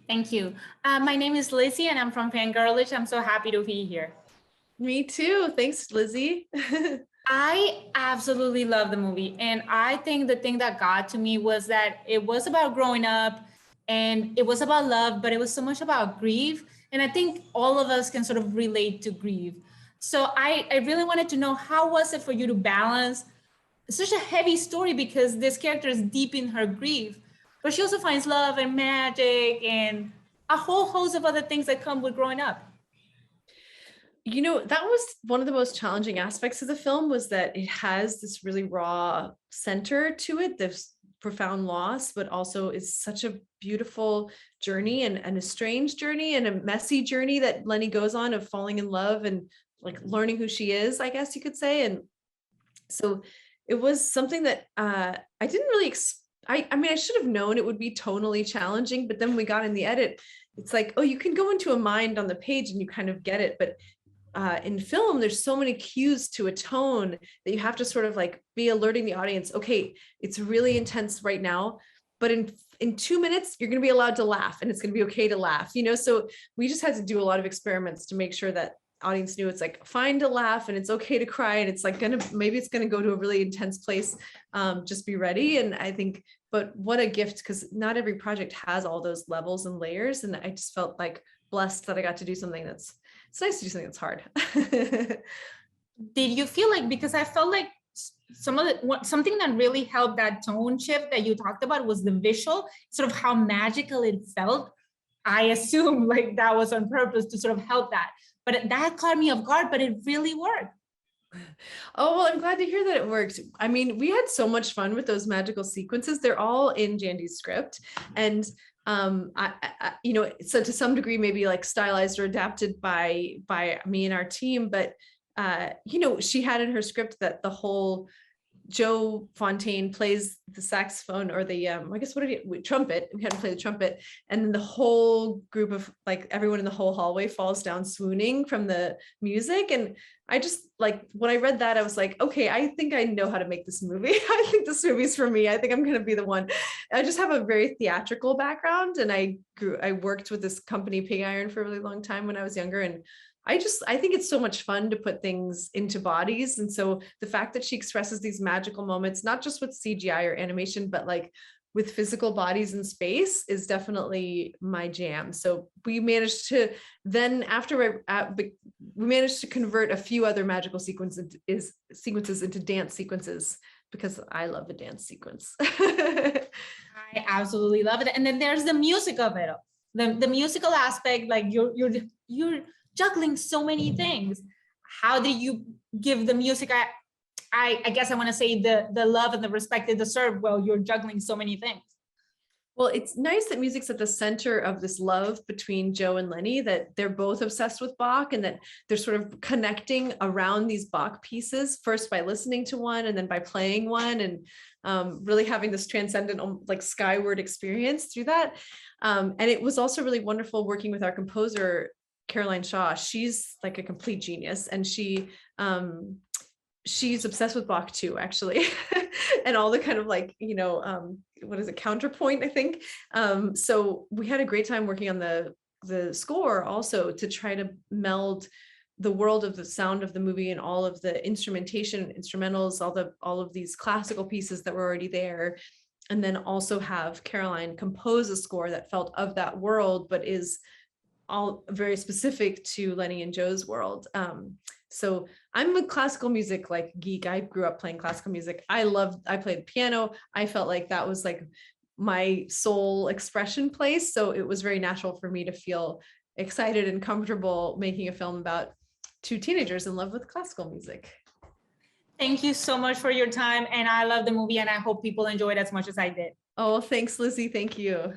Thank you. My name is Lizzie and I'm from Fangirlish. I'm so happy to be here. Me too. Thanks, Lizzie. I absolutely love the movie. And I think the thing that got to me was that it was about growing up and it was about love, but it was so much about grief. And I think all of us can sort of relate to grief. So I really wanted to know, how was it for you to balance such a heavy story, because this character is deep in her grief, but she also finds love and magic and a whole host of other things that come with growing up. That was one of the most challenging aspects of the film, was that it has this really raw center to it, this profound loss, but also is such a beautiful journey and a strange journey and a messy journey that Lenny goes on, of falling in love and like learning who she is, I guess you could say. And so it was something that I didn't really I mean, I should have known it would be tonally challenging, but then when we got in the edit, it's like, oh, you can go into a mind on the page and you kind of get it. But in film, there's so many cues to a tone that you have to sort of like be alerting the audience. Okay, it's really intense right now, but in 2 minutes, you're going to be allowed to laugh, and it's going to be okay to laugh. So we just had to do a lot of experiments to make sure that audience knew it's like fine to laugh and it's okay to cry, and it's like maybe it's gonna go to a really intense place. Just be ready. And I think, but what a gift, because not every project has all those levels and layers, and I just felt like blessed that I got to do something it's nice to do something that's hard. Did you feel like, because I felt like something that really helped that tone shift that you talked about was the visual, sort of how magical it felt. I assume like that was on purpose to sort of help that, but that caught me off guard, but it really worked. Oh, well, I'm glad to hear that it worked. I mean, we had so much fun with those magical sequences. They're all in Jandy's script. And so to some degree, maybe like stylized or adapted by me and our team, but she had in her script that the whole Joe Fontaine plays the saxophone, or the I guess trumpet. We had to play the trumpet, and then the whole group of like everyone in the whole hallway falls down swooning from the music. And I just like, when I read that, I was like, okay, I think I know how to make this movie. I think this movie's for me. I think I'm going to be the one. I just have a very theatrical background, and I worked with this company Pig Iron for a really long time when I was younger, and I think it's so much fun to put things into bodies. And so the fact that she expresses these magical moments, not just with CGI or animation, but like with physical bodies in space, is definitely my jam. So we managed to then, after we managed to convert a few other magical sequences into dance sequences, because I love a dance sequence. I absolutely love it. And then there's the music of it, the musical aspect. Like you're juggling so many things. How did you give the music, I guess I want to say, the love and the respect it deserves while you're juggling so many things? Well, it's nice that music's at the center of this love between Joe and Lenny, that they're both obsessed with Bach, and that they're sort of connecting around these Bach pieces, first by listening to one and then by playing one, and really having this transcendent, like skyward experience through that. And it was also really wonderful working with our composer, Caroline Shaw. She's like a complete genius, and she's obsessed with Bach too, actually. And all the kind of like, what is it, counterpoint, I think. So we had a great time working on the score also, to try to meld the world of the sound of the movie and all of the instrumentation, instrumentals, all of these classical pieces that were already there. And then also have Caroline compose a score that felt of that world, but is all very specific to Lenny and Joe's world. So I'm a classical music like geek. I grew up playing classical music. I played piano. I felt like that was like my soul expression place. So it was very natural for me to feel excited and comfortable making a film about two teenagers in love with classical music. Thank you so much for your time. And I love the movie, and I hope people enjoy it as much as I did. Oh, thanks, Lizzie. Thank you.